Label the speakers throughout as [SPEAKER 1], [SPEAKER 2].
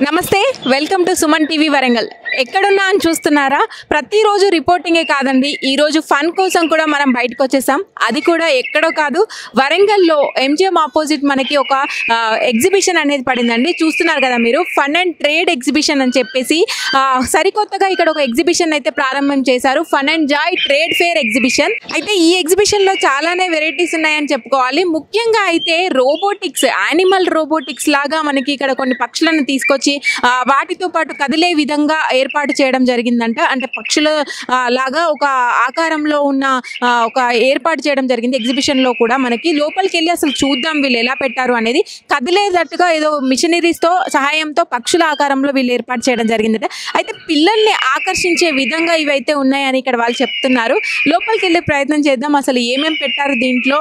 [SPEAKER 1] నమస్తే, welcome to Suman TV Warangal. ఎక్కడున్నా అని చూస్తున్నారా? ప్రతిరోజు రిపోర్టింగే కాదండి, ఈరోజు ఫన్ కోసం కూడా మనం బయటకు వచ్చేసాం. అది కూడా ఎక్కడో కాదు, వరంగల్లో ఎంజిఎం ఆపోజిట్ మనకి ఒక ఎగ్జిబిషన్ అనేది పడిందండి. చూస్తున్నారు కదా మీరు, ఫన్ అండ్ ట్రేడ్ ఎగ్జిబిషన్ అని చెప్పేసి సరికొత్తగా ఇక్కడ ఒక ఎగ్జిబిషన్ అయితే ప్రారంభం చేశారు. Fun and Joy trade fair exhibition. అయితే ఈ ఎగ్జిబిషన్లో చాలానే వెరైటీస్ ఉన్నాయని చెప్పుకోవాలి. ముఖ్యంగా అయితే రోబోటిక్స్, యానిమల్ రోబోటిక్స్ లాగా మనకి ఇక్కడ కొన్ని పక్షులను తీసుకొచ్చి వాటితో పాటు కదిలే విధంగా ఏర్పాటు చేయడం జరిగిందంట. అంటే పక్షుల లాగా ఒక ఆకారంలో ఉన్న ఒక ఏర్పాటు చేయడం జరిగింది. ఎగ్జిబిషన్లో కూడా మనకి లోపలికి వెళ్ళి అసలు చూద్దాం వీళ్ళు ఎలా పెట్టారు అనేది. కదిలేటట్టుగా ఏదో మిషనరీస్తో సహాయంతో పక్షుల ఆకారంలో వీళ్ళు ఏర్పాటు చేయడం జరిగిందట. అయితే పిల్లల్ని ఆకర్షించే విధంగా ఇవైతే ఉన్నాయని ఇక్కడ వాళ్ళు చెప్తున్నారు. లోపలికి వెళ్ళే ప్రయత్నం చేద్దాం. అసలు ఏమేమి పెట్టారు దీంట్లో,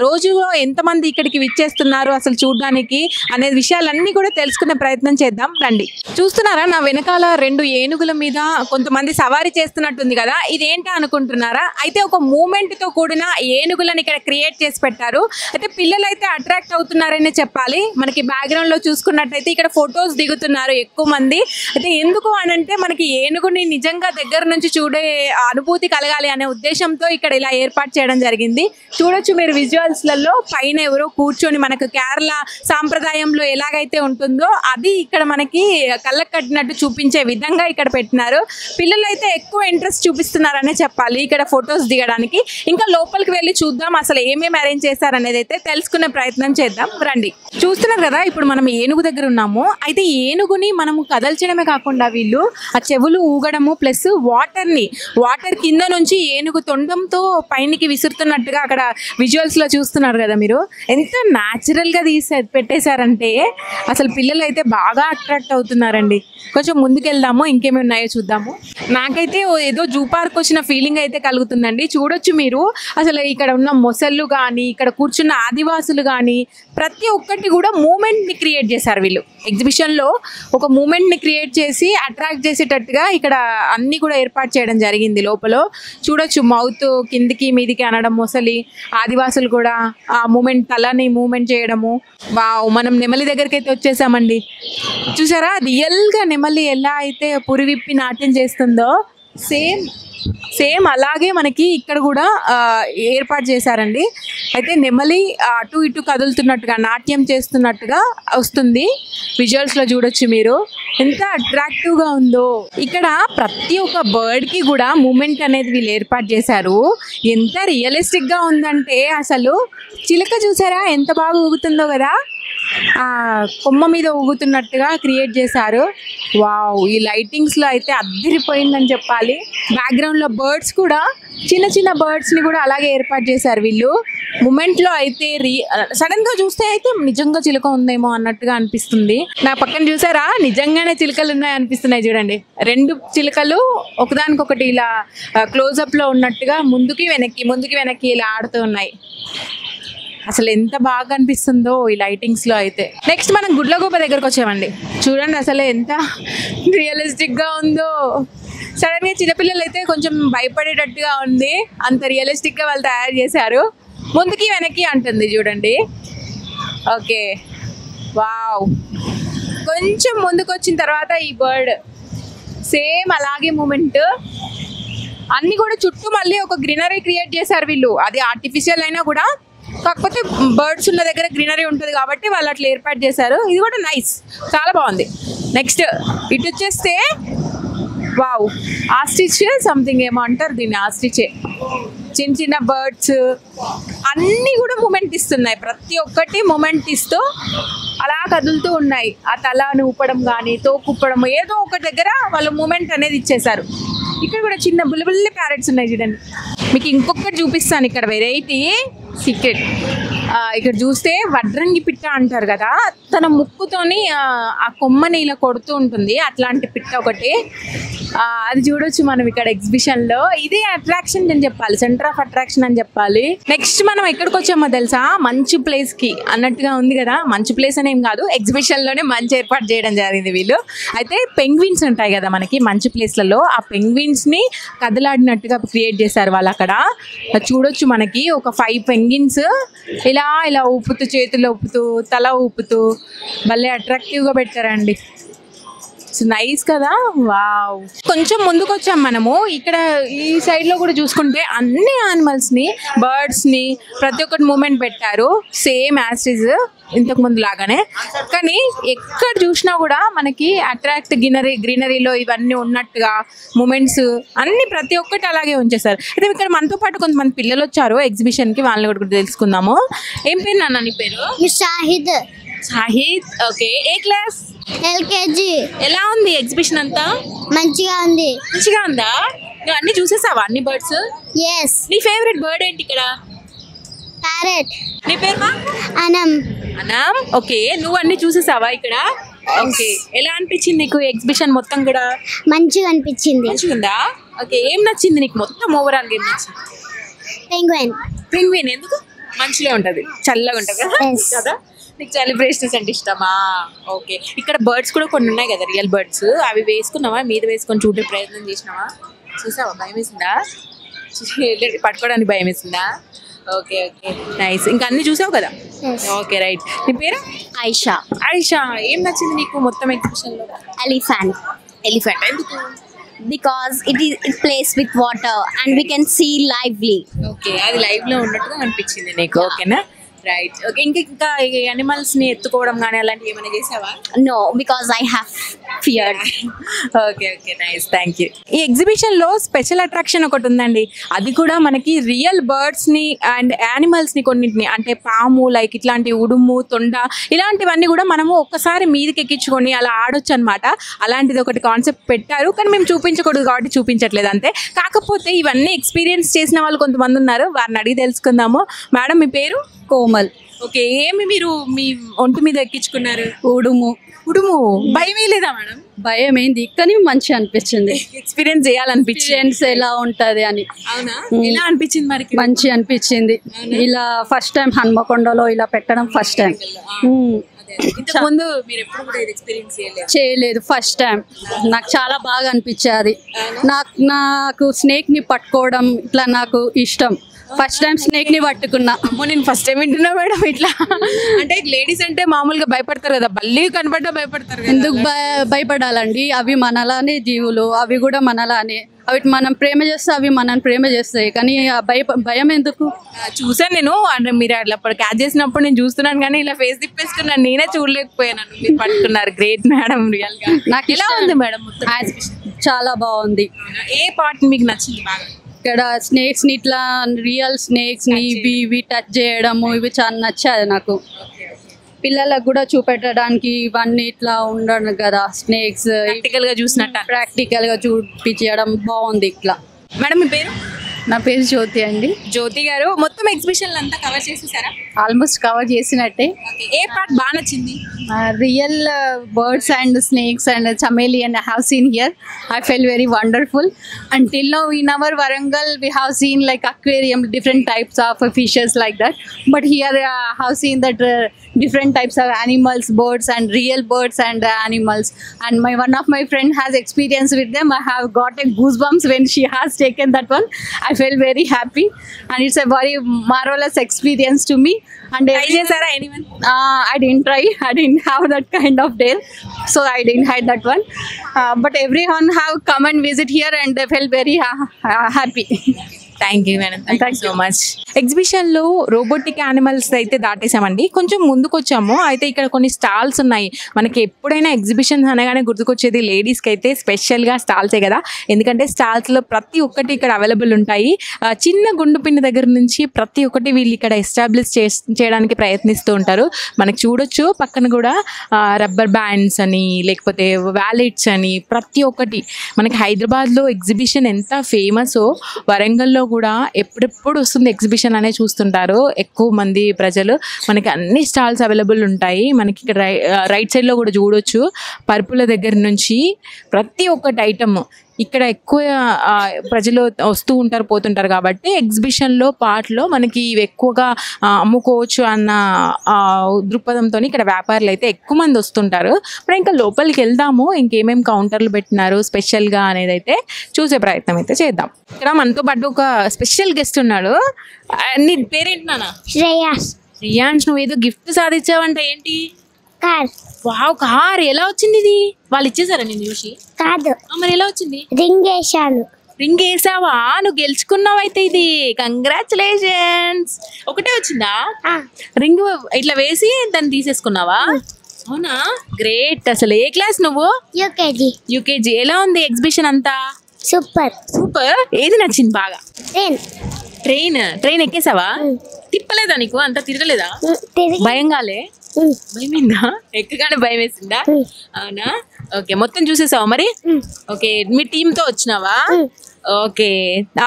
[SPEAKER 1] రోజులో ఎంతమంది ఇక్కడికి విచ్చేస్తున్నారు అసలు చూడడానికి అనే విషయాలన్నీ కూడా తెలుసుకునే ప్రయత్నం చేద్దాం రండి. చూస్తున్నారా, నా వెనకాల రెండు ఏనుగుల మీద కొంతమంది సవారీ చేస్తున్నట్టుంది కదా. ఇదేంటా అనుకుంటున్నారా? అయితే ఒక మూమెంట్ తో కూడిన ఏనుగులను ఇక్కడ క్రియేట్ చేసి పెట్టారు. అయితే పిల్లలు అయితే అట్రాక్ట్ అవుతున్నారనే చెప్పాలి. మనకి బ్యాక్గ్రౌండ్ లో చూసుకున్నట్టయితే ఇక్కడ ఫొటోస్ దిగుతున్నారు ఎక్కువ మంది. అయితే ఎందుకు అనంటే మనకి ఏనుగుని నిజంగా దగ్గర నుంచి చూడే అనుభూతి కలగాలి అనే ఉద్దేశంతో ఇక్కడ ఇలా ఏర్పాటు చేయడం జరిగింది. చూడొచ్చు మీరు విజువల్స్ లలో, పైన ఎవరో కూర్చొని మనకు కేరళ సాంప్రదాయంలో ఎలాగైతే ఉంటుందో అది ఇక్కడ మనకి కళ్ళకు కట్టినట్టు చూపించే విధంగా ఇక్కడ పెట్టినారు. పిల్లలు అయితే ఎక్కువ ఇంట్రెస్ట్ చూపిస్తున్నారనే చెప్పాలి ఇక్కడ ఫొటోస్ దిగడానికి. ఇంకా లోపలికి వెళ్ళి చూద్దాం అసలు ఏమేమి అరేంజ్ చేశారనేది అయితే తెలుసుకునే ప్రయత్నం చేద్దాం రండి. చూస్తున్నారు కదా, ఇప్పుడు మనం ఏనుగు దగ్గర ఉన్నాము. అయితే ఏనుగుని మనము కదల్చడమే కాకుండా వీళ్ళు ఆ చెవులు ఊగడము ప్లస్ వాటర్ కింద నుంచి ఏనుగు తొండంతో పైనకి విసురుతున్నట్టుగా అక్కడ విజువల్స్ లో చూస్తున్నారు కదా మీరు. ఎంత న్యాచురల్ గా పెట్టేశారంటే అసలు పిల్లలు అయితే బాగా అట్రాక్ట్ అవుతున్నారండి. కొంచెం ముందుకెళ్దాము, ఇంకేమి ఉన్నాయో చూద్దాము. నాకైతే ఏదో జూ పార్క్ వచ్చిన ఫీలింగ్ అయితే కలుగుతుందండి. చూడొచ్చు మీరు, అసలు ఇక్కడ ఉన్న మొసళ్ళు కానీ, ఇక్కడ కూర్చున్న ఆదివాసులు కానీ ప్రతి ఒక్కటి కూడా మూమెంట్ని క్రియేట్ చేశారు వీళ్ళు. ఎగ్జిబిషన్లో ఒక మూమెంట్ని క్రియేట్ చేసి అట్రాక్ట్ చేసేటట్టుగా ఇక్కడ అన్నీ కూడా ఏర్పాటు చేయడం జరిగింది. లోపల చూడొచ్చు మౌత్ కిందికి మీదికి అనడం మొసలి, ఆదివాసులు కూడా ఆ మూమెంట్ తలని మూమెంట్ చేయడము. వావ్, మనం నెమలి దగ్గరికి అయితే వచ్చేసామండి. చూసారా, రియల్గా నెమలి ఎలా అయితే పురి విప్పి నాట్యం చేస్తుందో సేమ్ అలాగే మనకి ఇక్కడ కూడా ఏర్పాటు చేశారండి. అయితే నెమలి అటు ఇటు కదులుతున్నట్టుగా నాట్యం చేస్తున్నట్టుగా వస్తుంది. విజువల్స్లో చూడొచ్చు మీరు ఎంత అట్రాక్టివ్గా ఉందో. ఇక్కడ ప్రతి ఒక్క బర్డ్కి కూడా మూమెంట్ అనేది వీళ్ళు ఏర్పాటు చేశారు. ఎంత రియలిస్టిక్గా ఉందంటే అసలు చిలుక చూసారా ఎంత బాగా ఊగుతుందో కదా, కొమ్మ మీద ఊగుతున్నట్టుగా క్రియేట్ చేశారు. వావ్, ఈ లైటింగ్స్లో అయితే అద్దరిపోయిందని చెప్పాలి. బ్యాక్గ్రౌండ్లో బర్డ్స్ కూడా, చిన్న చిన్న బర్డ్స్ని కూడా అలాగే ఏర్పాటు చేశారు వీళ్ళు. మూమెంట్లో అయితే సడన్గా చూస్తే అయితే నిజంగా చిలుక ఉందేమో అన్నట్టుగా అనిపిస్తుంది. నా పక్కన చూసారా, నిజంగానే చిలుకలు ఉన్నాయి అనిపిస్తున్నాయి. చూడండి, రెండు చిలుకలు ఒకదానికొకటి ఇలా క్లోజప్లో ఉన్నట్టుగా ముందుకి వెనక్కి ఇలా ఆడుతూ ఉన్నాయి. అసలు ఎంత బాగా అనిపిస్తుందో ఈ లైటింగ్స్లో అయితే. నెక్స్ట్ మనం గుడ్లగూబ దగ్గరకు వచ్చామండి. చూడండి అసలు ఎంత రియలిస్టిక్గా ఉందో. సడన్గా చిన్నపిల్లలు అయితే కొంచెం భయపడేటట్టుగా ఉంది, అంత రియలిస్టిక్గా వాళ్ళు తయారు చేశారు. ముందుకి వెనక్కి అంటుంది చూడండి. Okay, wow. కొంచెం ముందుకు వచ్చిన తర్వాత ఈ బర్డ్ సేమ్ అలాగే మూమెంట్. అన్నీ కూడా చుట్టూ మళ్ళీ ఒక గ్రీనరీ క్రియేట్ చేశారు వీళ్ళు. అది ఆర్టిఫిషియల్ అయినా కూడా, కాకపోతే బర్డ్స్ ఉన్న దగ్గర గ్రీనరీ ఉంటుంది కాబట్టి వాళ్ళు అట్లా ఏర్పాటు చేశారు. ఇది కూడా నైస్, చాలా బాగుంది. నెక్స్ట్ ఇటు వచ్చేస్తే వావ్, ఆస్ట్రిచ్ సంథింగ్ ఏమో అంటారు దీన్ని, ఆస్ట్రిచే. చిన్న చిన్న బర్డ్స్ అన్నీ కూడా మూమెంట్ ఇస్తున్నాయి. ప్రతి ఒక్కటి మూమెంట్ ఇస్తూ అలా కదులుతూ ఉన్నాయి. ఆ తలను ఊపడం కానీ తోకుప్పడం, ఏదో ఒక దగ్గర వాళ్ళు మూమెంట్ అనేది ఇచ్చేశారు. ఇక్కడ కూడా చిన్న బుల్లి ప్యారెట్స్ ఉన్నాయి చూడండి. మీకు ఇంకొకటి చూపిస్తాను ఇక్కడ వెరైటీ సీక్రెట్. ఇక్కడ చూస్తే వడ్రంగి పిట్ట అంటారు కదా, తన ముక్కుతోని ఆ కొమ్మని ఇలా కొడుతూ ఉంటుంది. అట్లాంటి పిట్ట ఒకటి, అది చూడొచ్చు మనం ఇక్కడ ఎగ్జిబిషన్లో. ఇదే అట్రాక్షన్ అని చెప్పాలి, సెంటర్ ఆఫ్ అట్రాక్షన్ అని చెప్పాలి. నెక్స్ట్ మనం ఎక్కడికి వచ్చామో తెలుసా, మంచు ప్లేస్కి అన్నట్టుగా ఉంది కదా. మంచు ప్లేస్ అనేం కాదు, ఎగ్జిబిషన్లోనే మంచి ఏర్పాటు చేయడం జరిగింది వీళ్ళు. అయితే పెంగ్విన్స్ ఉంటాయి కదా మనకి మంచు ప్లేస్లలో, ఆ పెంగ్విన్స్ని కదలాడినట్టుగా క్రియేట్ చేశారు వాళ్ళు అక్కడ. చూడొచ్చు మనకి ఒక 5 పెంగ్విన్స్ ఇలా ఊపుతూ, చేతులు ఊపుతూ, తల ఊపుతూ భలే అట్రాక్టివ్గా పెట్టారండి. నైస్ కదా. వావ్. కొంచెం ముందుకు వచ్చాం మనము. ఇక్కడ ఈ సైడ్ లో కూడా చూసుకుంటే అన్ని యానిమల్స్ ని, బర్డ్స్ ని ప్రతి ఒక్కటి మూమెంట్ పెట్టారు సేమ్ యాజ్ ఇస్ ఇంతకు ముందు లాగానే. కానీ ఎక్కడ చూసినా కూడా మనకి అట్రాక్ట్ గ్రీనరీలో ఇవన్నీ ఉన్నట్టుగా మూమెంట్స్ అన్ని ప్రతి ఒక్కటి అలాగే ఉంచేస్తారు. అయితే ఇక్కడ మనతో పాటు కొంతమంది పిల్లలు వచ్చారు ఎగ్జిబిషన్ కి, వాళ్ళని కూడా తెలుసుకుందాము. ఏం పేరు నాన్న నీ పేరు?
[SPEAKER 2] షాహిద్.
[SPEAKER 1] షాహిద్. ఓకే, ఏ క్లాస్?
[SPEAKER 2] ఎల్కేజీ.
[SPEAKER 1] ఎలా ఉంది ఎగ్జిబిషన్ అంతా?
[SPEAKER 2] మంచిగా ఉంది.
[SPEAKER 1] మంచిగా ఉందా? నువ్వు అన్ని చూసేసావా అన్ని బర్డ్స్?
[SPEAKER 2] ఎస్.
[SPEAKER 1] నీ ఫేవరెట్ బర్డ్ ఏంటి ఇక్కడ?
[SPEAKER 2] ప్యారెట్.
[SPEAKER 1] నీ పేరు మా?
[SPEAKER 2] అనం.
[SPEAKER 1] అనం. ఓకే, నువ్వు అన్ని చూసేసావా ఇక్కడ? ఓకే, ఎలా అనిపించింది నీకు ఎగ్జిబిషన్ మొత్తం కూడా?
[SPEAKER 2] మంచిగా అనిపించింది.
[SPEAKER 1] మంచిగా ఉందా? ఓకే, ఏం నచ్చింది నీకు మొత్తం ఓవరాల్ గా? ఏం నచ్చింది?
[SPEAKER 2] పెంగ్విన్.
[SPEAKER 1] పెంగ్విన్ ఎందుకు? మంచిగా ఉంటది, చల్లగా ఉంటది కదా. నీకు సెలబ్రేషన్స్ అంటే ఇష్టమా? ఓకే, ఇక్కడ బర్డ్స్ కూడా కొన్ని ఉన్నాయి కదా, రియల్ బర్డ్స్. అవి వేసుకున్నావా? మీద వేసుకొని చూడే ప్రయత్నం చేసినావా? చూసావా? భయం వేసిందా? పట్టుకోవడానికి భయం వేసిందా? Okay okay, nice. ఇంకా అన్ని చూసావు కదా? Okay, right. నీ పేరు?
[SPEAKER 2] ఐషా.
[SPEAKER 1] ఐషా. ఏం నచ్చింది నీకు మొత్తం ఎగ్జిబిషన్ లో?
[SPEAKER 2] ఎలిఫెంట్.
[SPEAKER 1] ఎలిఫెంట్ ఎందుకు?
[SPEAKER 2] Because it plays with water and we can see lively.
[SPEAKER 1] Okay, అది లైవ్ లో ఉన్నట్టుగా అనిపించింది నీకు. ఓకేనా, రైట్. ఓకే, ఇంకా యానిమల్స్ ని ఎత్తుకోవడం కానీ అలాంటివి ఏమైనా చేసావా?
[SPEAKER 2] No, because I have feared.
[SPEAKER 1] Okay okay, nice, thank you. ఈ ఎగ్జిబిషన్ లో స్పెషల్ అట్రాక్షన్ ఒకటి ఉందండి. అది కూడా మనకి రియల్ బర్డ్స్ ని అండ్ యానిమల్స్ ని కొన్నింటిని, అంటే పాము లైక్ ఇట్లాంటి ఉడుము, తొండ ఇలాంటివన్నీ కూడా మనము ఒక్కసారి మీదకి ఎక్కించుకొని అలా ఆడొచ్చు అనమాట. అలాంటిది ఒకటి కాన్సెప్ట్ పెట్టారు, కానీ మేము చూపించకూడదు కాబట్టి చూపించట్లేదు అంతే. కాకపోతే ఇవన్నీ ఎక్స్పీరియన్స్ చేసిన వాళ్ళు కొంతమంది ఉన్నారు, వారిని అడిగి తెలుసుకుందాము. మేడం, మీ పేరు?
[SPEAKER 3] కోమల్.
[SPEAKER 1] ఓకే, ఏమి మీరు మీ ఒంటి మీద ఎక్కించుకున్నారు?
[SPEAKER 3] ఉడుము.
[SPEAKER 1] ఉడుము. భయం లేదా మేడం?
[SPEAKER 3] భయం ఏంది, కానీ మంచిగా అనిపించింది.
[SPEAKER 1] ఎక్స్పీరియన్స్ చేయాలనిపించింది
[SPEAKER 3] ఎలా ఉంటది అని.
[SPEAKER 1] అవునా? ఎలా అనిపించింది మరి?
[SPEAKER 3] మంచి అనిపించింది. ఇలా ఫస్ట్ టైం హన్మకొండలో ఇలా పెట్టడం ఫస్ట్ టైం.
[SPEAKER 1] ముందు మీరు ఎప్పుడు కూడా ఎక్స్పీరియన్స్
[SPEAKER 3] చేయలేదు, ఫస్ట్ టైం. నాకు చాలా బాగా అనిపించేది. నాకు స్నేక్ ని పట్టుకోవడం ఇట్లా నాకు ఇష్టం. ఫస్ట్ టైం స్నేక్ ని పట్టుకున్నా.
[SPEAKER 1] నేను ఫస్ట్ టైం వింటున్నా మేడం ఇట్లా. అంటే లేడీస్ అంటే మామూలుగా భయపడతారు కదా, బల్లి కనపడ్డా భయపడతారు.
[SPEAKER 3] ఎందుకు భయపడాలండి? అవి మనలానే జీవులు, అవి కూడా మనలానే. అవి మనం ప్రేమ చేస్తే అవి మనల్ని ప్రేమ చేస్తాయి, కానీ భయం ఎందుకు?
[SPEAKER 1] చూసాను నేను, అంటే మీరు అట్లా క్యాచ్ చేసినప్పుడు నేను చూస్తున్నాను, కానీ ఇలా ఫేస్ తిప్పేసుకున్నాను, నేనే చూడలేకపోయాను. మీరు పట్టుకున్నారు, గ్రేట్ మేడం. రియల్ గా నాకు ఎలా ఉంది మేడం?
[SPEAKER 3] చాలా బాగుంది.
[SPEAKER 1] ఏ పార్ట్ మీకు నచ్చింది బాగా?
[SPEAKER 3] ఇక్కడ స్నేక్స్ ని ఇట్లా రియల్ స్నేక్స్ ని ఇవి టచ్ చేయడము, ఇవి చాలా నచ్చాయి నాకు. పిల్లలకు కూడా చూపెట్టడానికి ఇవన్నీ ఇట్లా ఉండను కదా, స్నేక్స్ ప్రాక్టికల్ గా చూపించడం బాగుంది ఇట్లా.
[SPEAKER 1] మేడం, మీ పేరు?
[SPEAKER 3] నా పేరు జ్యోతి అండి.
[SPEAKER 1] జ్యోతి గారు, మొత్తం ఎగ్జిబిషన్ అంతా కవర్ చేసేసారా?
[SPEAKER 3] ఆల్మోస్ట్ కవర్ చేసినట్టే.
[SPEAKER 1] ఏ పార్ట్ బాగా నచ్చింది?
[SPEAKER 3] Real birds and snakes and chameleon I have seen here. I felt very wonderful. Until now in our Warangal we have seen like aquarium, different types of fishes like that. But here I have seen that different types of animals, birds and real birds and animals. And one of my friend has experience with them. I have got a goosebumps when she has taken that one. I felt very happy and it's a very marvelous experience to me. And
[SPEAKER 1] anyone?
[SPEAKER 3] I didn't try. I didn't have that kind of dare, so I didn't hide that one. But everyone have come and visit here and they felt very happy.
[SPEAKER 1] Thank you madam, thank you so much. ఎగ్జిబిషన్లో robotic animals అయితే దాటేసామండి, కొంచెం ముందుకు వచ్చాము. అయితే ఇక్కడ కొన్ని stalls ఉన్నాయి. మనకి ఎప్పుడైనా ఎగ్జిబిషన్ అనగానే గుర్తుకొచ్చేది లేడీస్కి అయితే స్పెషల్గా స్టాల్సే కదా, ఎందుకంటే స్టాల్స్లో ప్రతి ఒక్కటి ఇక్కడ అవైలబుల్ ఉంటాయి. చిన్న గుండు పిన్ని దగ్గర నుంచి ప్రతి ఒక్కటి వీళ్ళు ఇక్కడ ఎస్టాబ్లిష్ చేయడానికి ప్రయత్నిస్తూ ఉంటారు. మనకి చూడొచ్చు పక్కన కూడా రబ్బర్ బ్యాండ్స్ అని, లేకపోతే వ్యాలెట్స్ అని, ప్రతి ఒక్కటి. మనకి హైదరాబాద్లో ఎగ్జిబిషన్ ఎంత ఫేమసో వరంగల్లో కూడా ఎప్పుడెప్పుడు వస్తుంది ఎగ్జిబిషన్ అనే చూస్తుంటారు ఎక్కువ మంది ప్రజలు. మనకి అన్ని స్టాల్స్ అవైలబుల్ ఉంటాయి. మనకి ఇక్కడ రైట్ సైడ్లో కూడా చూడొచ్చు, పరుపుల దగ్గర నుంచి ప్రతి ఒక్కటి ఐటమ్ ఇక్కడ ఎక్కువ ప్రజలు వస్తూ ఉంటారు, పోతుంటారు. కాబట్టి ఎగ్జిబిషన్లో పార్ట్లో మనకి ఇవి ఎక్కువగా అమ్ముకోవచ్చు అన్న దృక్పథంతో ఇక్కడ వ్యాపారులు అయితే ఎక్కువ మంది వస్తుంటారు. ఇప్పుడు ఇంకా లోపలికి వెళ్దాము, ఇంకేమేమి కౌంటర్లు పెట్టినారు స్పెషల్గా అనేది అయితే చూసే ప్రయత్నం అయితే చేద్దాం. ఇక్కడ మనతో పాటు ఒక స్పెషల్ గెస్ట్ ఉన్నాడు. నీ పేరేంటి నాన్న?
[SPEAKER 2] శ్రేయాస్.
[SPEAKER 1] శ్రేయాన్స్, నువ్వు ఏదో గిఫ్ట్ సాధించావంట, ఏంటి?
[SPEAKER 4] కార్
[SPEAKER 1] వావ్, కార్ ఎలా వచ్చింది ఇది? వాళ్ళు ఇచ్చేసారా నేను చూసి?
[SPEAKER 4] కాదు,
[SPEAKER 1] మరి ఎలా వచ్చింది?
[SPEAKER 4] రింగ్ వేసాను.
[SPEAKER 1] రింగ్ వేసావా? నువ్వు గెలుచుకున్నావు అయితే ఇది. కంగ్రాచులేషన్స్. ఒకటే వచ్చిందా రింగ్? ఇట్లా వేసి దాన్ని తీసేసుకున్నావా? అవునా, గ్రేట్. అసలు ఏ క్లాస్ నువ్వు?
[SPEAKER 4] యూకేజీ.
[SPEAKER 1] యూకేజీ. ఎలా ఉంది ఎగ్జిబిషన్ అంతా?
[SPEAKER 4] సూపర్.
[SPEAKER 1] సూపర్. ఏది నచ్చింది బాగా?
[SPEAKER 4] ట్రైన్.
[SPEAKER 1] ట్రైన్ ఎక్కేసావా? తిప్పలేదా నీకు? అంత తిరగలేదా? భయం కాలే? భయమైందా? ఎక్కగానే భయం వేసిందా? అవునా, ఓకే. మొత్తం చూసేసావా మరి? ఓకే, మీ టీమ్ తో వచ్చినావా? Okay,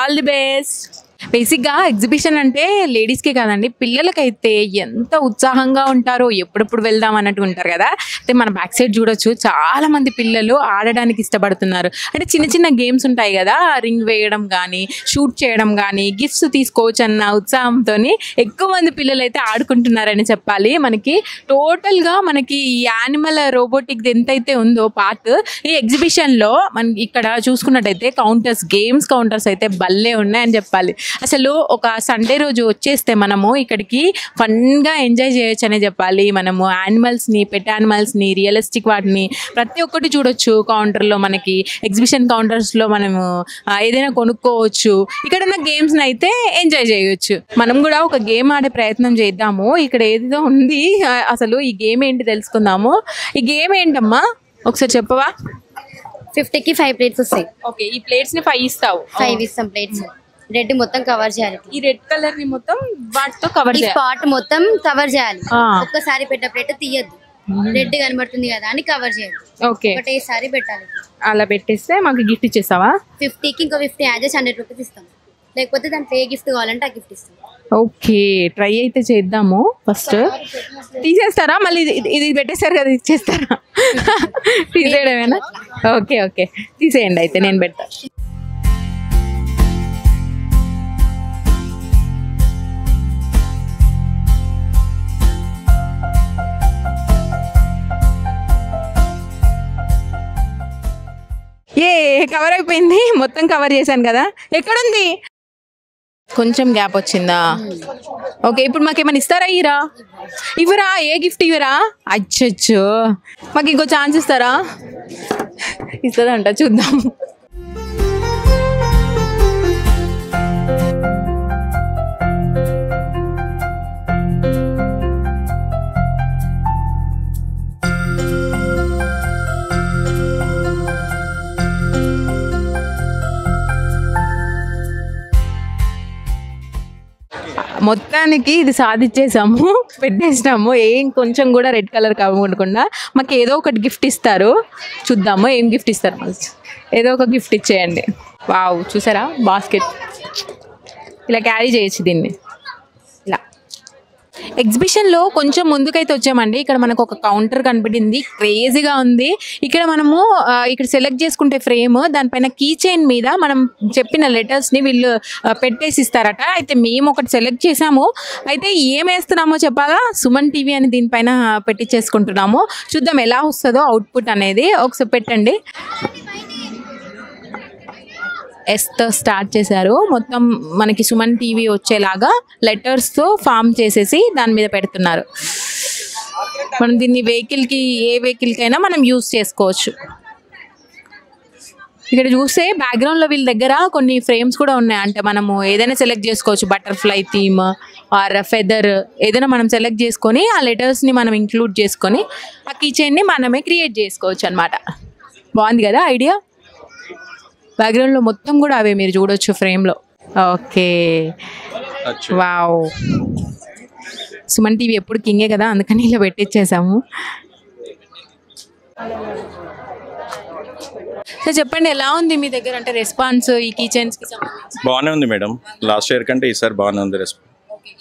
[SPEAKER 1] all the best. బేసిక్గా ఎగ్జిబిషన్ అంటే లేడీస్కే కాదండి, పిల్లలకైతే ఎంత ఉత్సాహంగా ఉంటారో, ఎప్పుడెప్పుడు వెళ్దాం అన్నట్టు ఉంటారు కదా. అయితే మన బ్యాక్ సైడ్ చూడొచ్చు, చాలా మంది పిల్లలు ఆడడానికి ఇష్టపడుతున్నారు. అంటే చిన్న చిన్న గేమ్స్ ఉంటాయి కదా, రింగ్ వేయడం కానీ, షూట్ చేయడం కానీ, గిఫ్ట్స్ తీసుకోవచ్చు అన్న ఉత్సాహంతో ఎక్కువ మంది పిల్లలు అయితే ఆడుకుంటున్నారని చెప్పాలి. మనకి టోటల్గా మనకి ఈ యానిమల్ రోబోటిక్ ఎంతైతే ఉందో పార్ట్, ఈ ఎగ్జిబిషన్లో మనకి ఇక్కడ చూసుకున్నట్టయితే కౌంటర్స్, గేమ్స్ కౌంటర్స్ అయితే భలే ఉన్నాయని చెప్పాలి. అసలు ఒక సండే రోజు వచ్చేస్తే మనము ఇక్కడికి ఫన్గా ఎంజాయ్ చేయొచ్చు అనే చెప్పాలి. మనము యానిమల్స్ని, పెట్ యానిమల్స్ని, రియలిస్టిక్ వాటిని ప్రతి ఒక్కటి చూడొచ్చు కౌంటర్లో. మనకి ఎగ్జిబిషన్ కౌంటర్స్లో మనము ఏదైనా కొనుక్కోవచ్చు. ఇక్కడ ఉన్న గేమ్స్ని అయితే ఎంజాయ్ చేయొచ్చు. మనం కూడా ఒక గేమ్ ఆడే ప్రయత్నం చేద్దాము. ఇక్కడ ఏదో ఉంది, అసలు ఈ గేమ్ ఏంటి తెలుసుకుందాము. ఈ గేమ్ ఏంటమ్మా ఒకసారి చెప్పవా?
[SPEAKER 2] 50కి 5 ప్లేట్స్ వస్తాయి.
[SPEAKER 1] ఓకే, ఈ ప్లేట్స్ని 5 ఇస్తావు?
[SPEAKER 2] 5 ఇస్తాం ప్లేట్స్. రెడ్ మొత్తం కవర్ చేయాలి.
[SPEAKER 1] ఈ రెడ్ కలర్ ని మొత్తం వాటితో కవర్ చేయాలి.
[SPEAKER 2] స్పాట్ మొత్తం కవర్ చేయాలి. ఒక్కసారి పెట్ట ప్లేట్ తీయద్దు, రెడ్ కనబడుతుంది కదా అని కవర్ చేయాలి. ఓకే, ఒకటేసారి పెట్టాలి.
[SPEAKER 1] అలా పెట్టేస్తే మాకు గిఫ్ట్ ఇచ్చేస్తావా?
[SPEAKER 2] 50కి ఇంకో 50 యాడ్ చేసి 100 రూపీస్ ఇస్తాం. లేకపోతే దాంట్లో ఏ గిఫ్ట్ కావాలంటే ఆ గిఫ్ట్ ఇస్తాం.
[SPEAKER 1] ఓకే, ట్రై అయితే చేద్దాము. ఫస్ట్ తీసేస్తారా? మళ్ళీ ఇది పెట్టేస్తారు కదా, ఇచ్చేస్తారా? తీసేయడమేనా? ఓకే ఓకే, తీసేయండి అయితే, నేను పెడతా. కవర్ అయిపోయింది, మొత్తం కవర్ చేశాను కదా. ఎక్కడుంది? కొంచెం గ్యాప్ వచ్చిందా? ఓకే, ఇప్పుడు మాకేమైనా ఇస్తారా? ఇవ్వరా? ఏ గిఫ్ట్ ఇవ్వరా? అచ్చచ్చో, మాకు ఇంకో ఛాన్స్ ఇస్తారా? ఇస్తారంట, చూద్దాం. మొత్తానికి ఇది సాధించేసాము, పెట్టేసినాము. ఏం కొంచెం కూడా రెడ్ కలర్ కాకుండా మాకు ఏదో ఒకటి గిఫ్ట్ ఇస్తారు. చూద్దాము ఏం గిఫ్ట్ ఇస్తారు. ఏదో ఒక గిఫ్ట్ ఇచ్చేయండి. వావ్, చూసారా బాస్కెట్? ఇలా క్యారీ చేయొచ్చు దీన్ని. ఇలా ఎగ్జిబిషన్లో కొంచెం ముందుకైతే వచ్చామండి. ఇక్కడ మనకు ఒక కౌంటర్ కనిపించింది, క్రేజీగా ఉంది. ఇక్కడ మనము ఇక్కడ సెలెక్ట్ చేసుకుంటే ఫ్రేమ్, దానిపైన కీ చైన్ మీద మనం చెప్పిన లెటర్స్ని వీళ్ళు పెట్టేసి ఇస్తారట. అయితే మేము ఒకటి సెలెక్ట్ చేసాము. అయితే ఏం వేస్తున్నామో చెప్పాలా? సుమన్ టీవీ అని దీనిపైన పెట్టించేసుకుంటున్నాము. చూద్దాం ఎలా వస్తుందో అవుట్పుట్ అనేది. ఒకసారి పెట్టండి. ఎస్తో స్టార్ట్ చేశారు. మొత్తం మనకి సుమన్ టీవీ వచ్చేలాగా లెటర్స్తో ఫామ్ చేసేసి దాని మీద పెడుతున్నారు. మనం దీన్ని వెహికల్కి, ఏ వెహికల్కైనా మనం యూజ్ చేసుకోవచ్చు. ఇక్కడ చూస్తే బ్యాక్గ్రౌండ్లో వీళ్ళ దగ్గర కొన్ని ఫ్రేమ్స్ కూడా ఉన్నాయి. అంటే మనము ఏదైనా సెలెక్ట్ చేసుకోవచ్చు, బటర్ఫ్లై థీమ్ ఆర్ ఫెదర్, ఏదైనా మనం సెలెక్ట్ చేసుకొని ఆ లెటర్స్ని మనం ఇంక్లూడ్ చేసుకొని ఆ కీచైన్ని మనమే క్రియేట్ చేసుకోవచ్చు అనమాట. బాగుంది కదా ఐడియా? బ్యాక్గ్రౌండ్లో మొత్తం కూడా అవే మీరు చూడొచ్చు ఫ్రేమ్లో. Okay, wow. సుమన్ టీవీ ఎప్పుడు కింగే కదా, అందుకని ఇలా పెట్టించేసాము. సో చెప్పండి, ఎలా ఉంది మీ దగ్గర అంటే రెస్పాన్స్ ఈ కిచెన్స్కి సంబంధించి?
[SPEAKER 5] బాగానే ఉంది మేడం, లాస్ట్ ఇయర్ కంటే ఈసారి బాగానే ఉంది రెస్పాన్స్.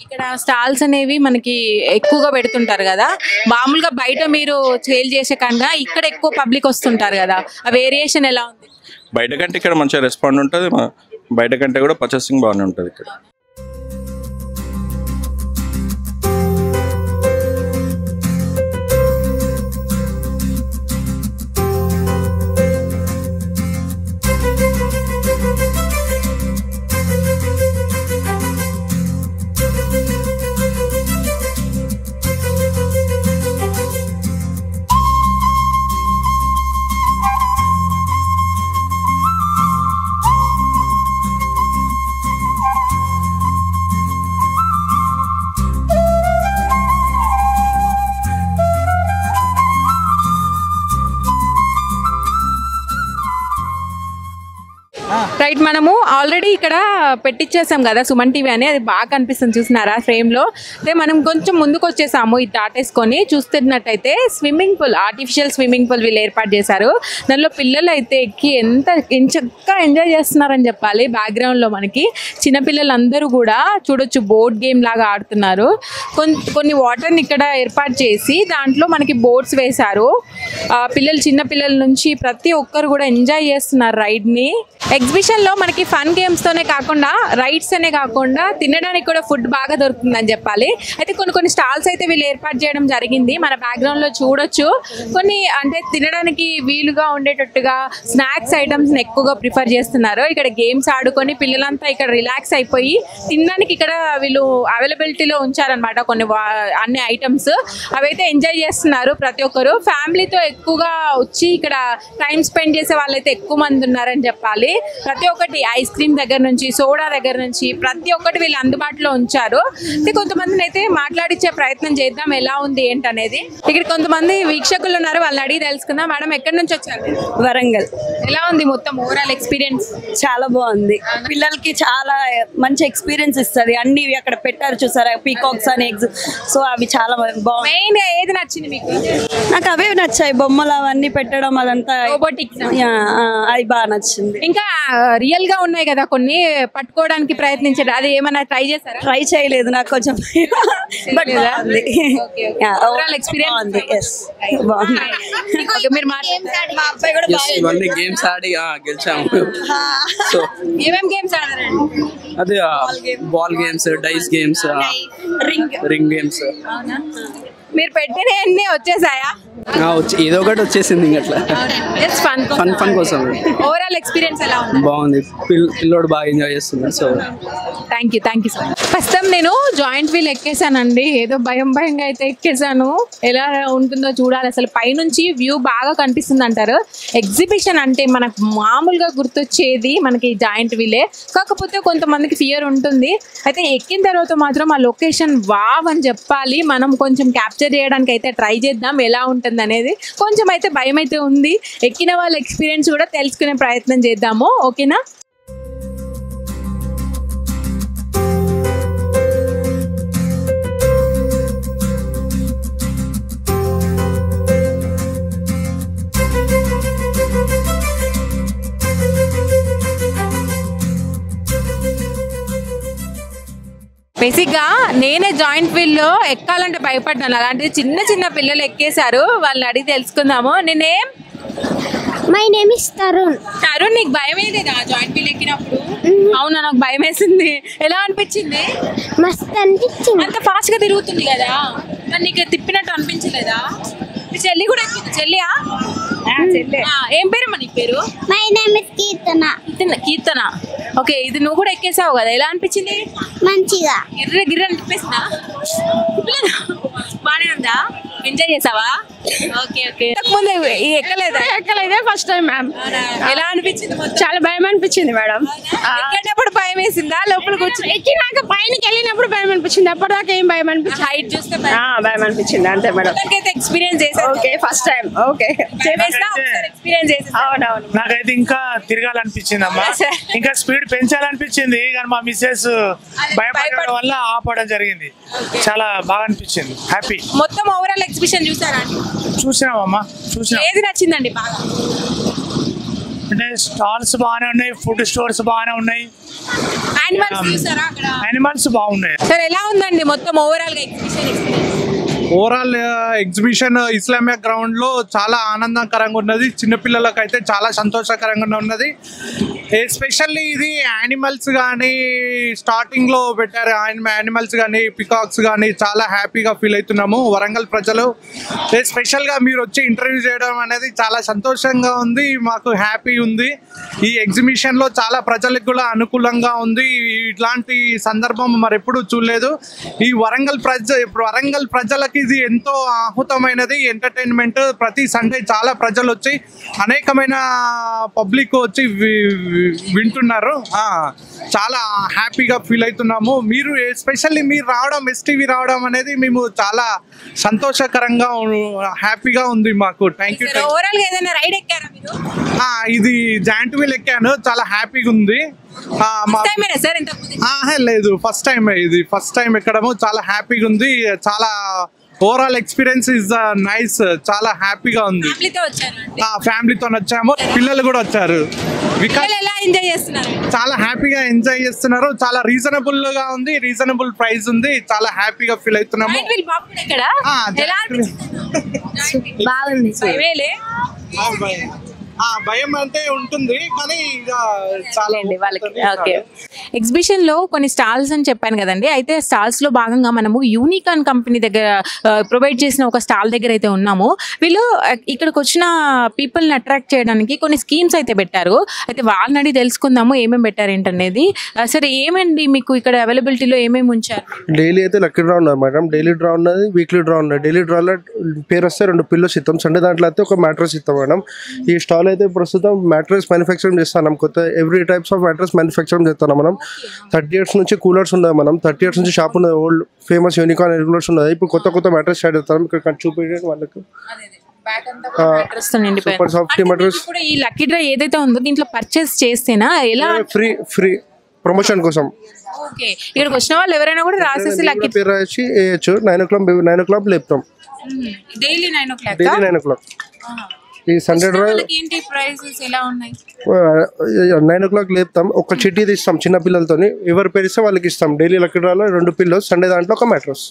[SPEAKER 1] ఇక్కడ స్టాల్స్ అనేవి మనకి ఎక్కువగా పెడుతుంటారు కదా, మామూలుగా బయట మీరు సేల్ చేసే కన్నా ఇక్కడ ఎక్కువ పబ్లిక్ వస్తుంటారు కదా, ఆ వేరియేషన్ ఎలా ఉంది?
[SPEAKER 5] బయట కంటే ఇక్కడ మంచిగా రెస్పాండ్ ఉంటుంది, బయట కంటే కూడా పర్చేసింగ్ బాగానే ఉంటుంది ఇక్కడ.
[SPEAKER 1] మనము ఆల్రెడీ ఇక్కడ పెట్టించేసాం కదా సుమన్ టీవీ అని, అది బాగా కనిపిస్తుంది చూసినారా ఫ్రేమ్లో. అదే మనం కొంచెం ముందుకు వచ్చేసాము ఇది దాటేసుకొని. చూస్తున్నట్టయితే swimming pool, artificial swimming pool వీళ్ళు ఏర్పాటు చేశారు. దానిలో పిల్లలు అయితే ఎక్కి ఎంత చక్కగా ఎంజాయ్ చేస్తున్నారని చెప్పాలి. బ్యాక్గ్రౌండ్లో మనకి చిన్నపిల్లలందరూ కూడా చూడొచ్చు బోట్ గేమ్ లాగా ఆడుతున్నారు. కొన్ని వాటర్ని ఇక్కడ ఏర్పాటు చేసి దాంట్లో మనకి బోట్స్ వేశారు. పిల్లలు చిన్న పిల్లల నుంచి ప్రతి ఒక్కరు కూడా ఎంజాయ్ చేస్తున్నారు రైడ్ని. ఎగ్జిబిషన్లో మనకి ఫన్ గేమ్స్తోనే కాకుండా రైడ్స్ అనే కాకుండా తినడానికి కూడా ఫుడ్ బాగా దొరుకుతుందని చెప్పాలి. అయితే కొన్ని స్టాల్స్ అయితే వీళ్ళు ఏర్పాటు చేయడం జరిగింది. మన బ్యాక్గ్రౌండ్లో చూడొచ్చు. కొన్ని అంటే తినడానికి వీలుగా ఉండేటట్టుగా స్నాక్స్ ఐటమ్స్ని ఎక్కువగా ప్రిఫర్ చేస్తున్నారు. ఇక్కడ గేమ్స్ ఆడుకొని పిల్లలంతా ఇక్కడ రిలాక్స్ అయిపోయి తినడానికి ఇక్కడ వీళ్ళు అవైలబిలిటీలో ఉంచారనమాట అన్ని ఐటమ్స్. అవైతే ఎంజాయ్ చేస్తున్నారు ప్రతి ఒక్కరు. ఫ్యామిలీతో ఎక్కువగా వచ్చి ఇక్కడ టైం స్పెండ్ చేసే వాళ్ళైతే ఎక్కువ మంది ఉన్నారని చెప్పాలి. ప్రతి ఒక్కటి ఐస్ క్రీమ్ దగ్గర నుంచి సోడా దగ్గర నుంచి ప్రతి ఒక్కటి వీళ్ళు అందుబాటులో ఉంచారు. అయితే కొంతమందిని అయితే మాట్లాడించే ప్రయత్నం చేద్దాం ఎలా ఉంది ఏంటనేది. ఇక్కడ కొంతమంది వీక్షకులు ఉన్నారు, వాళ్ళని అడిగి తెలుసుకుందాం. మేడం ఎక్కడి నుంచి వచ్చారు?
[SPEAKER 6] వరంగల్.
[SPEAKER 1] ఎలా ఉంది మొత్తం ఓవరాల్ ఎక్స్పీరియన్స్?
[SPEAKER 6] చాలా బాగుంది. పిల్లలకి చాలా మంచి ఎక్స్పీరియన్స్ ఇస్తుంది. అన్ని అక్కడ పెట్టారు చూసారా, పీకాక్స్ అని ఎగ్స్. సో అవి చాలా బాగుంది.
[SPEAKER 1] మెయిన్ ఏది నచ్చింది మీకు?
[SPEAKER 6] నాకు అవే నచ్చాయి, బొమ్మలు అవన్నీ పెట్టడం అదంతా
[SPEAKER 1] రోబోటిక్స్
[SPEAKER 6] అది బాగా నచ్చింది.
[SPEAKER 1] ఇంకా రియల్ గా ఉన్నాయి కదా కొన్ని, పట్టుకోవడానికి ప్రయత్నించారు, అది ఏమైనా ట్రై చేశారా?
[SPEAKER 6] ట్రై చేయలేదు, నాకు కొంచెం బట్
[SPEAKER 1] ఎక్స్పీరియన్స్ మీరు
[SPEAKER 6] మా అబ్బాయి కూడా
[SPEAKER 7] ఇవన్నీ గేమ్స్ ఆడి గెలిచాము. సో
[SPEAKER 1] ఏమేం గేమ్స్ ఆడారండి?
[SPEAKER 7] అదే ball games, dice games, ring games.
[SPEAKER 1] మీరు పెట్టిన అన్ని వచ్చేసాయా?
[SPEAKER 7] ఏదో ఒకటి వచ్చేసింది ఇంకట్లా ఫన్ కోసం.
[SPEAKER 1] ఓవరాల్ ఎక్స్పీరియన్స్ ఎలా ఉంది?
[SPEAKER 7] బాగుంది, పిల్లోడు బాగా ఎంజాయ్ చేస్తున్నాడు. So
[SPEAKER 1] thank you so much. ప్రస్తుతం నేను జాయింట్ వీల్ ఎక్కేసానండి. ఏదో భయంగా అయితే ఎక్కేసాను. ఎలా ఉంటుందో చూడాలి. అసలు పైనుంచి వ్యూ బాగా కనిపిస్తుంది అంటారు. ఎగ్జిబిషన్ అంటే మనకు మామూలుగా గుర్తొచ్చేది మనకి జాయింట్ వీలే, కాకపోతే కొంతమందికి ఫియర్ ఉంటుంది. అయితే ఎక్కిన తర్వాత మాత్రం ఆ లొకేషన్ వావ్ అని చెప్పాలి. మనం కొంచెం క్యాప్చర్ చేయడానికి అయితే ట్రై చేద్దాం ఎలా ఉంటుంది అనేది. కొంచెం అయితే భయం అయితే ఉంది. ఎక్కిన వాళ్ళ ఎక్స్పీరియన్స్ కూడా తెలుసుకునే ప్రయత్నం చేద్దాము. ఓకేనా? బేసిక్గా నేనే జాయింట్ వీల్లో ఎక్కాలంటే భయపడ్డాను. అలాంటిది చిన్న పిల్లలు ఎక్కేశారు. వాళ్ళని అడిగి తెలుసుకుందాము. నేనేం
[SPEAKER 4] my name is Tarun.
[SPEAKER 1] Tarun, నీకు భయం ఏదేదా జాయింట్ వీల్ ఎక్కినప్పుడు? అవునా, నాకు భయం వేసింది. ఎలా అనిపించింది?
[SPEAKER 4] మస్త్ అనిపించింది.
[SPEAKER 1] అంత ఫాస్ట్ గా తిరుగుతుంది కదా, మరి నీకు తిప్పినట్టు అనిపించలేదా? మీ చెల్లి కూడా ఎక్కింది. చెల్లియా? ఏం పేరమ్మా నీ పేరు?
[SPEAKER 4] My name is Keerthana.
[SPEAKER 1] Keerthana, okay. ఇది నువ్వు కూడా ఎక్కేసావు కదా, ఎలా అనిపించింది?
[SPEAKER 4] మంచిగా
[SPEAKER 1] గిర్ర తిప్పేసిందా? బానే ఉందా? ఎంజాయ్ చేసావా? ఓకే. ముందు ఎక్కలేదే
[SPEAKER 3] ఫస్ట్ టైం మ్యామ్.
[SPEAKER 1] ఎలా అనిపించింది?
[SPEAKER 3] చాలా భయం అనిపించింది మేడం.
[SPEAKER 1] ఎక్కేటప్పుడు భయం వేసిందా? లోపల కూర్చొని
[SPEAKER 3] ఎక్కినాక పైనకి వెళ్ళినప్పుడు భయం అనిపించింది. అప్పటిదాకా ఏం భయం అనిపించింది.
[SPEAKER 1] హైట్ చూస్తే
[SPEAKER 3] భయం అనిపించింది అంతే మేడం.
[SPEAKER 1] ఎక్స్పీరియన్స్ చేసా.
[SPEAKER 3] Okay, first time. Okay,
[SPEAKER 1] experience చేసా.
[SPEAKER 3] అవునవును.
[SPEAKER 8] నాకైతే ఇంకా తిరగాలనిపించింది అమ్మా, ఇంకా స్పీడ్ పెంచాలనిపించింది. కానీ మా మిస్సెస్ భయపడడం వల్ల ఆపడం జరిగింది. చాలా బాగా అనిపించింది, హ్యాపీ.
[SPEAKER 1] మొత్తం ఓవరాల్ ఎగ్జిబిషన్ చూసారా?
[SPEAKER 8] చూసినామమ్మా, చూసినా.
[SPEAKER 1] ఏది నచ్చిందండి బాగా?
[SPEAKER 8] అంటే స్టాల్స్ బాగానే ఉన్నాయి, ఫుడ్ స్టోర్స్ బాగానే ఉన్నాయి, యానిమల్స్ బాగున్నాయి.
[SPEAKER 1] సార్ ఎలా ఉందండి మొత్తం ఓవరాల్ గా exhibition?
[SPEAKER 9] Overall exhibition Islamia ground లో చాలా ఆనందకరంగా ఉన్నది. చిన్నపిల్లలకు అయితే చాలా సంతోషకరంగా ఉన్నది. ఎస్పెషల్లీ ఇది యానిమల్స్ కానీ స్టార్టింగ్ లో పెట్టారు. యానిమల్స్ కానీ పికాక్స్ కానీ చాలా హ్యాపీగా ఫీల్ అవుతున్నాము వరంగల్ ప్రజలు. స్పెషల్గా మీరు వచ్చి ఇంటర్వ్యూ చేయడం అనేది చాలా సంతోషంగా ఉంది, మాకు హ్యాపీ ఉంది. ఈ ఎగ్జిబిషన్లో చాలా ప్రజలకు కూడా అనుకూలంగా ఉంది. ఇట్లాంటి సందర్భం మరి ఎప్పుడు చూడలేదు. ఈ వరంగల్ ప్రజలకి ఇది ఎంతో ఆహుతమైనది ఎంటర్టైన్మెంట్. ప్రతి సండే చాలా ప్రజలు వచ్చి అనేకమైన పబ్లిక్ వచ్చి వింటున్నారు. చాలా హ్యాపీగా ఫీల్ అవుతున్నాము. మీరు ఎస్పెషల్లీ మీరు రావడం ఎస్టీవీ రావడం అనేది మేము చాలా సంతోషకరంగా హ్యాపీగా ఉంది మాకు. Thank you.
[SPEAKER 1] ఓవరాల్ గా ఏదైనా రైడ్ ఎక్కారా మీరు?
[SPEAKER 9] ఇది జాయింట్ వీల్ ఎక్కాను, చాలా హ్యాపీగా ఉంది. లేదు, ఫస్ట్ టైం. ఇది ఫస్ట్ టైం ఎక్కడము, చాలా హ్యాపీగా ఉంది. చాలా ఓవరాల్ ఎక్స్పీరియన్స్ ఇస్ నైస్. చాలా హ్యాపీగా ఉంది. ఫ్యామిలీతో వచ్చాము, పిల్లలు కూడా వచ్చారు. చాలా హ్యాపీగా ఎంజాయ్ చేస్తున్నారు. చాలా రీజనబుల్ గా ఉంది, రీజనబుల్ ప్రైస్ ఉంది. చాలా హ్యాపీగా ఫీల్ అవుతున్నాము. భయం అంటే ఉంటుంది, కానీ చాలా
[SPEAKER 1] ఎగ్జిబిషన్ లో కొన్ని స్టాల్స్ అని చెప్పాను కదండి. అయితే స్టాల్స్ లో భాగంగా మనము యూనికాన్ కంపెనీ దగ్గర ప్రొవైడ్ చేసిన ఒక స్టాల్ దగ్గర అయితే ఉన్నాము. వీళ్ళు ఇక్కడికి వచ్చిన పీపుల్ ని అట్రాక్ట్ చేయడానికి కొన్ని స్కీమ్స్ అయితే పెట్టారు. అయితే వాళ్ళని అడిగి తెలుసుకుందాము ఏమేమి పెట్టారు ఏంటనేది. సరే, ఏమండి మీకు ఇక్కడ అవైలబిలిటీలో ఏమేమి ఉంచారు?
[SPEAKER 10] డైలీ అయితే లక్కీ డ్రా ఉన్నది మేడం. డైలీ డ్రా ఉన్నది, వీక్లీ డ్రా ఉన్నది. డైలీ డ్రాలో పేరు వస్తే 2 పిల్లోస్ ఇస్తాం. సండే దాంట్లో అయితే ఒక మ్యాట్రెస్ ఇస్తాం మేడం. ఈ స్టాల్ అయితే ప్రస్తుతం మ్యాట్రెస్ మ్యానుఫ్యాక్చరింగ్ చేస్తున్నాం. కొత్త every types of mattress manufacturing చేస్తున్నాం మనం. 30 years నుంచి కూలర్స్ ఉన్నది మనం. 30 years నుంచి షాప్ ఉన్నది. ఓల్డ్ ఫేమస్ యూనికాన్ రెగ్యులర్స్ ఉన్నది. ఇప్పుడు కొత్త మ్యాట్రెస్ స్టార్ట్ చేస్తాం. ఇక్కడ చూపించండి వాళ్ళకి. Super soft mattress.
[SPEAKER 1] ఈ లక్కీ డ్రా ఏదైతే ఉందో దీంట్లో పర్చేస్ చేస్తేనా ఎలా?
[SPEAKER 10] ఫ్రీ ప్రమోషన్ కోసం.
[SPEAKER 1] ఓకే, ఇక్కడికి వచ్చిన వాళ్ళు ఎవరైనా కూడా రాసేసి లక్కీ
[SPEAKER 10] పేరు రాసి వేయచ్చు. 9 o'clock లేపుతాం.
[SPEAKER 1] Daily 9 o'clock.
[SPEAKER 10] Daily 9 o'clock. ఈ సండే డ్రా
[SPEAKER 1] ఏంటి ప్రైసెస్ ఎలా ఉన్నాయి?
[SPEAKER 10] 9 o'clock లేపుతాం. ఒక చిట్టి తీస్తాం చిన్న పిల్లలతో. ఎవరు పేరు ఇస్తే వాళ్ళకి ఇస్తాం. డైలీ లక్కీ డ్రాలో 2 పిల్లోస్, సండే దాంట్లో ఒక మ్యాట్రెస్.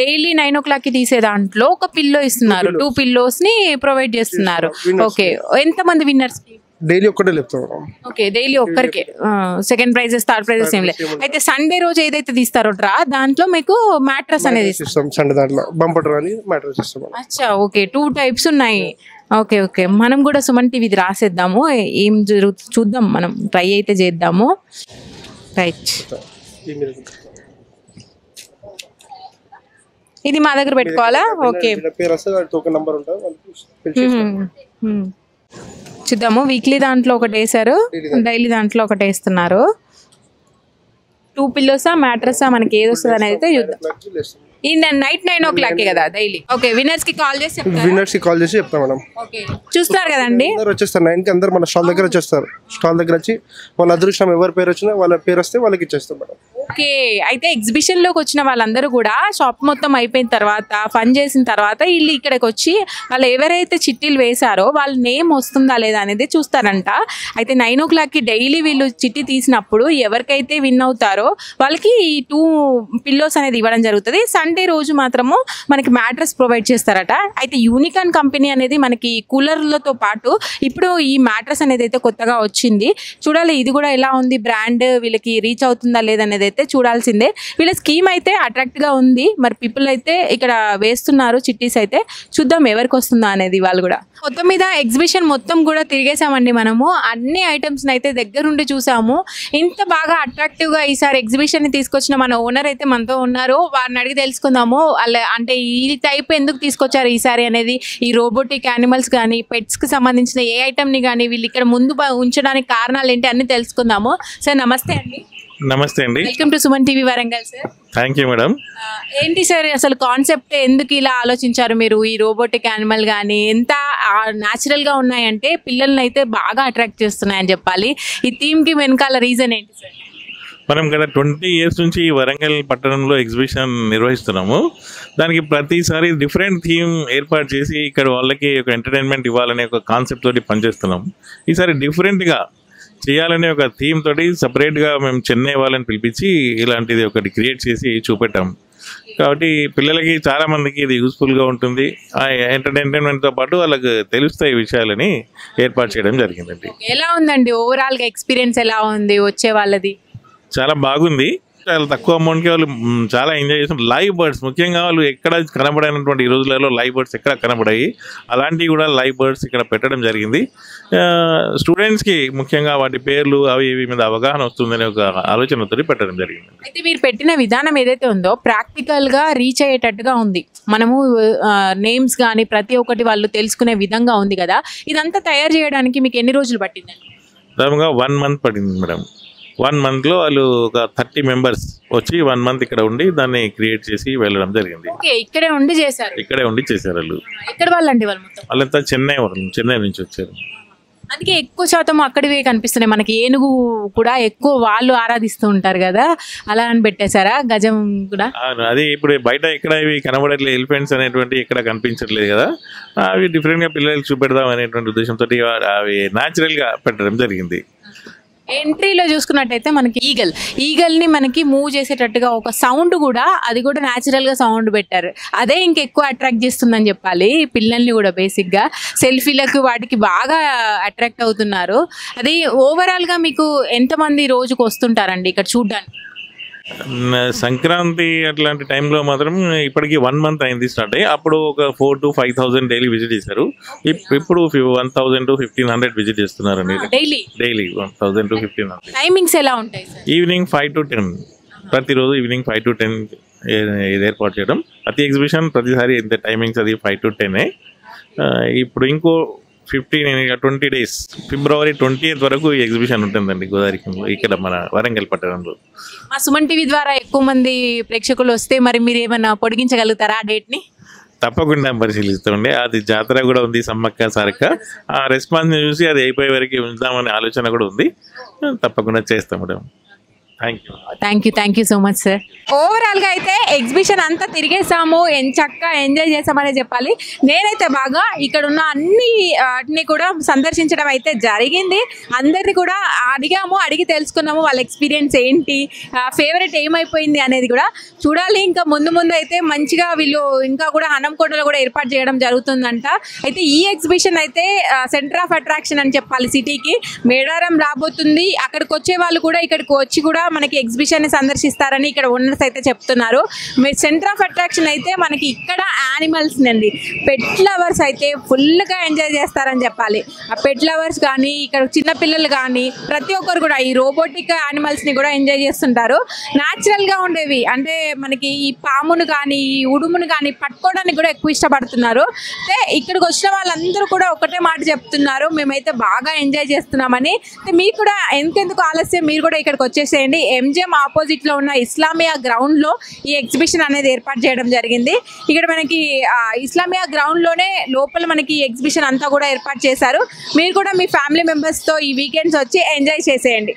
[SPEAKER 1] డైలీ 9 o'clock కి తీసే దాంట్లో ఒక పిల్లో ఇస్తున్నారు. 2 pillows ని ప్రొవైడ్ చేస్తున్నారు. ఓకే, ఎంత మంది విన్నర్స్?
[SPEAKER 10] డైలీ ఒక్కటే లేపుతాం.
[SPEAKER 1] ఓకే, డైలీ ఒక్కరికే. సెకండ్ ప్రైజెస్, థర్డ్ ప్రైజెస్ ఏం లేదు. అయితే సండే రోజు ఏదైతే తీస్తారో డ్రా దాంట్లో మీకు మ్యాట్రెస్ అనేది
[SPEAKER 10] ఇస్తాం. సండే దాంట్లో బంపర్ డ్రా అని మ్యాట్రెస్ ఇస్తాం.
[SPEAKER 1] అచ్చా, ఓకే, 2 types ఉన్నాయి. ఓకే ఓకే, మనం కూడా సుమన్ టీవీది రాసేద్దాము. ఏం జరుగుతుంది చూద్దాం, మనం ట్రై అయితే చేద్దాము. రైట్, ఇది మా దగ్గర పెట్టుకోవాలా? ఓకే, చూద్దాము. వీక్లీ దాంట్లో ఒకటి వేసారు, డైలీ దాంట్లో ఒకటి వేస్తున్నారు. 2 pillows మ్యాట్రెస్ మనకి ఏది వస్తుంది అనేది అయితే చూద్దాం. ఈ నైట్ 9 o'clock కదా డైలీ? ఓకే, విన్నర్స్ కి కాల్ చేసి
[SPEAKER 10] చెప్తాం మేడం.
[SPEAKER 1] ఓకే, చూస్తారు కదండి,
[SPEAKER 10] వచ్చేస్తారు 9 కి. అందరు మన స్టాల్ దగ్గర వచ్చేస్తారు. స్టాల్ దగ్గర వచ్చి వాళ్ళ అదృష్టం ఎవరి పేరు వచ్చినా వాళ్ళ పేరు వస్తే వాళ్ళకి ఇచ్చేస్తాం మేడం.
[SPEAKER 1] ఓకే, అయితే ఎగ్జిబిషన్ లోకి వచ్చిన వాళ్ళందరూ కూడా షాప్ మొత్తం అయిపోయిన తర్వాత, ఫన్ చేసిన తర్వాత వీళ్ళు ఇక్కడికి వచ్చి వాళ్ళు ఎవరైతే చిట్టీలు వేశారో వాళ్ళ నేమ్ వస్తుందా లేదా అనేది చూస్తారంట. అయితే 9 o'clock కి డైలీ వీళ్ళు చిట్టి తీసినప్పుడు ఎవరికైతే విన్ అవుతారో వాళ్ళకి ఈ 2 pillows అనేది ఇవ్వడం జరుగుతుంది. సండే రోజు మాత్రము మనకి మ్యాట్రెస్ ప్రొవైడ్ చేస్తారట. అయితే యూనికాన్ కంపెనీ అనేది మనకి కూలర్లతో పాటు ఇప్పుడు ఈ మ్యాట్రెస్ అనేది అయితే కొత్తగా వచ్చింది. చూడాలి ఇది కూడా ఎలా ఉంది, బ్రాండ్ వీళ్ళకి రీచ్ అవుతుందా లేదనేది అయితే చూడాల్సిందే. వీళ్ళ స్కీమ్ అయితే అట్రాక్ట్ గా ఉంది. మరి పీపుల్ అయితే ఇక్కడ వేస్తున్నారు చిట్టీస్. అయితే చూద్దాం ఎవరికి వస్తుందా అనేది. వాళ్ళు కూడా మొత్తం మీద ఎగ్జిబిషన్ మొత్తం కూడా తిరిగేసామండి. మనము అన్ని ఐటమ్స్ అయితే దగ్గరుండి చూసాము. ఇంత బాగా అట్రాక్టివ్ గా ఈసారి ఎగ్జిబిషన్ ని తీసుకొచ్చిన మన ఓనర్ అయితే మనతో ఉన్నారు. వారిని అడిగి తెలుసుకుందాము అంటే ఈ టైప్ ఎందుకు తీసుకొచ్చారు ఈసారి అనేది. ఈ రోబోటిక్ యానిమల్స్ కానీ పెట్స్ కి సంబంధించిన ఏ ఐటమ్ ని కానీ వీళ్ళు ఇక్కడ ముందు ఉంచడానికి కారణాలు ఏంటి అన్ని తెలుసుకుందాము. సార్ నమస్తే అండి.
[SPEAKER 11] నమస్తే అండి,
[SPEAKER 1] welcome to Suman TV Warangal. Sir
[SPEAKER 11] thank you madam.
[SPEAKER 1] ఏంటి సార్ అసలు కాన్సెప్ట్ ఎందుకు ఇలా ఆలోచించారు మీరు? ఈ రోబోటిక్ యానిమల్ కానీ ఎంత న్యాచురల్ గా ఉన్నాయంటే పిల్లల్ని అయితే బాగా అట్రాక్ట్ చేస్తున్నాయని చెప్పాలి. ఈ థీమ్ కి వెనకాల రీజన్ ఏంటి సార్?
[SPEAKER 11] మనం గత 20 years నుంచి వరంగల్ పట్టణంలో ఎగ్జిబిషన్ నిర్వహిస్తున్నాము. దానికి ప్రతిసారి డిఫరెంట్ థీమ్ ఏర్పాటు చేసి ఇక్కడ వాళ్ళకి ఒక ఎంటర్టైన్మెంట్ ఇవ్వాలనే ఒక కాన్సెప్ట్ తోటి పనిచేస్తున్నాం. ఈసారి డిఫరెంట్గా చేయాలనే ఒక థీమ్ తోటి సపరేట్గా మేము చెన్నై వాళ్ళని పిలిపించి ఇలాంటిది ఒకటి క్రియేట్ చేసి చూపెట్టాం. కాబట్టి పిల్లలకి చాలా మందికి ఇది యూస్ఫుల్గా ఉంటుంది. ఆ ఎంటర్టైన్మెంట్తో పాటు వాళ్ళకి తెలుస్తాయి విషయాలని ఏర్పాటు చేయడం జరిగిందండి.
[SPEAKER 1] ఎలా ఉందండి ఓవరాల్గా ఎక్స్పీరియన్స్? ఎలా ఉంది వచ్చే వాళ్ళది?
[SPEAKER 11] చాలా బాగుంది. చాలా తక్కువ అమౌంట్కి వాళ్ళు చాలా ఎంజాయ్ చేస్తున్నారు. లైవ్ బర్డ్స్ ముఖ్యంగా వాళ్ళు ఎక్కడ కనబడినటువంటి ఈ రోజులలో లైవ్ బర్డ్స్ ఎక్కడ కనబడాయి, అలాంటివి కూడా లైవ్ బర్డ్స్ ఇక్కడ పెట్టడం జరిగింది. స్టూడెంట్స్కి ముఖ్యంగా వాటి పేర్లు అవి ఇవి మీద అవగాహన వస్తుందనే ఒక ఆలోచనతో పెట్టడం జరిగింది.
[SPEAKER 1] అయితే మీరు పెట్టిన విధానం ఏదైతే ఉందో ప్రాక్టికల్గా రీచ్ అయ్యేటట్టుగా ఉంది. మనము నేమ్స్ కానీ ప్రతి ఒక్కటి వాళ్ళు తెలుసుకునే విధంగా ఉంది కదా. ఇదంతా తయారు చేయడానికి మీకు ఎన్ని రోజులు పట్టిందండి?
[SPEAKER 11] దాదాపుగా 1 month పడింది మేడం. 1 monthలో వాళ్ళు ఒక 30 members వచ్చి 1 month ఇక్కడ ఉండి దాన్ని క్రియేట్ చేసి వెళ్ళడం జరిగింది.
[SPEAKER 1] ఇక్కడే ఉండి చేశారు.
[SPEAKER 11] ఇక్కడే ఉండి చేశారు వాళ్ళు.
[SPEAKER 1] ఎక్కడ వాళ్ళండి వాళ్ళు మొత్తం?
[SPEAKER 11] వాళ్ళంతా చెన్నై నుంచి వచ్చారు.
[SPEAKER 1] అందుకే ఎక్కువ శాతం అక్కడివే కనిపిస్తున్నాయి మనకి. ఏనుగు కూడా ఎక్కువ వాళ్ళు ఆరాధిస్తూ ఉంటారు కదా, అలా అని పెట్టేశారా గజం కూడా?
[SPEAKER 11] అది ఇప్పుడు బయట ఎక్కడ ఇవి కనబడట్లేదు, ఎలిఫెంట్స్ అనేటువంటి ఎక్కడ కనిపించట్లేదు కదా, అవి డిఫరెంట్గా పిల్లలకి చూపెడదాం అనేటువంటి ఉద్దేశంతో అవి న్యాచురల్గా పెట్టడం జరిగింది.
[SPEAKER 1] ఎంట్రీలో చూసుకున్నట్టయితే మనకి ఈగల్ని మనకి మూవ్ చేసేటట్టుగా ఒక సౌండ్ కూడా, అది కూడా న్యాచురల్గా సౌండ్ పెట్టారు. అదే ఇంకెక్కువ అట్రాక్ట్ చేస్తుందని చెప్పాలి పిల్లల్ని కూడా. బేసిక్గా సెల్ఫీలకు వాటికి బాగా అట్రాక్ట్ అవుతున్నారు. అది ఓవరాల్గా మీకు ఎంతమంది రోజుకు వస్తుంటారండి ఇక్కడ చూడ్డానికి?
[SPEAKER 11] సంక్రాంతి అట్లాంటి టైంలో మాత్రం ఇప్పటికి 1 month అయింది స్టార్ట్ అయ్యి. అప్పుడు ఒక 4,000 to 5,000 డైలీ విజిట్ చేశారు. ఇప్పుడు 1,000 to 1,500 విజిట్ చేస్తున్నారండి డైలీ. 1,000 to 1,500.
[SPEAKER 1] టైమింగ్స్ ఎలా ఉంటాయి సార్?
[SPEAKER 11] ఈవినింగ్ 5 to 10, ప్రతిరోజు ఈవినింగ్ 5 to 10 ఇది ఏర్పాటు చేయడం. ప్రతి ఎగ్జిబిషన్ ప్రతిసారి ఇంత టైమింగ్స్ అది 5 to 10. ఇప్పుడు ఇంకో 20 days February 20th వరకు ఈ ఎగ్జిబిషన్ ఉంటుందండి గోదావరిలో, ఇక్కడ మన వరంగల్ పట్టణంలో.
[SPEAKER 1] మా సుమన్ టీవీ ద్వారా ఎక్కువ మంది ప్రేక్షకులు వస్తే మరి మీరు ఏమైనా పొడిగించగలుగుతారా ఆ డేట్ని?
[SPEAKER 11] తప్పకుండా పరిశీలిస్తామండి. అది జాతర కూడా ఉంది, సమ్మక్క సారక్క. ఆ రెస్పాన్స్ చూసి అది అయిపోయే వరకు ఉందామనే ఆలోచన కూడా ఉంది. తప్పకుండా చేస్తాం madam.
[SPEAKER 1] Thank you so much sir. ఓవరాల్గా అయితే ఎగ్జిబిషన్ అంతా తిరిగేసాము, చక్కగా ఎంజాయ్ చేసామనే చెప్పాలి. నేనైతే బాగా ఇక్కడ ఉన్న అన్ని కూడా సందర్శించడం అయితే జరిగింది. అందరినీ కూడా అడిగి తెలుసుకున్నాము వాళ్ళ ఎక్స్పీరియన్స్ ఏంటి, ఫేవరెట్ ఏమైపోయింది అనేది కూడా చూడాలి. ఇంకా ముందు అయితే మంచిగా వీళ్ళు ఇంకా కూడా హనంకొండలో కూడా ఏర్పాటు చేయడం జరుగుతుందంట. అయితే ఈ ఎగ్జిబిషన్ అయితే సెంటర్ ఆఫ్ అట్రాక్షన్ అని చెప్పాలి సిటీకి. మేడారం రాబోతుంది, అక్కడికి వచ్చే వాళ్ళు కూడా ఇక్కడికి వచ్చి కూడా మనకి ఎగ్జిబిషన్ ని సందర్శిస్తారని ఇక్కడ ఓనర్స్ అయితే చెప్తున్నారు. సెంటర్ ఆఫ్ అట్రాక్షన్ అయితే మనకి ఇక్కడ యానిమల్స్ నండి, పెట్ లవర్స్ అయితే ఫుల్గా ఎంజాయ్ చేస్తారని చెప్పాలి. ఆ పెట్ లవర్స్ కానీ ఇక్కడ చిన్నపిల్లలు కానీ ప్రతి ఒక్కరు కూడా ఈ రోబోటిక్ యానిమల్స్ని కూడా ఎంజాయ్ చేస్తుంటారు. న్యాచురల్గా ఉండేవి అంటే మనకి ఈ పామును కానీ ఈ ఉడుమును కానీ పట్టుకోవడానికి కూడా ఎక్కువ ఇష్టపడుతున్నారు. అంటే ఇక్కడికి వచ్చిన వాళ్ళందరూ కూడా ఒకటే మాట చెప్తున్నారు, మేమైతే బాగా ఎంజాయ్ చేస్తున్నామని. మీకు కూడా ఎందుకు ఆలస్యం, మీరు కూడా ఇక్కడికి వచ్చేసేయండి. ఎంజిఎం ఆపోజిట్లో ఉన్న ఇస్లామియా గ్రౌండ్లో ఈ ఎగ్జిబిషన్ అనేది ఏర్పాటు చేయడం జరిగింది. ఇక్కడ మనకి ఇస్లామియా గ్రౌండ్లోనే లోపల మనకి ఎగ్జిబిషన్ అంతా కూడా ఏర్పాటు చేశారు. మీరు కూడా మీ ఫ్యామిలీ మెంబర్స్తో ఈ వీకెండ్స్ వచ్చి ఎంజాయ్ చేసేయండి.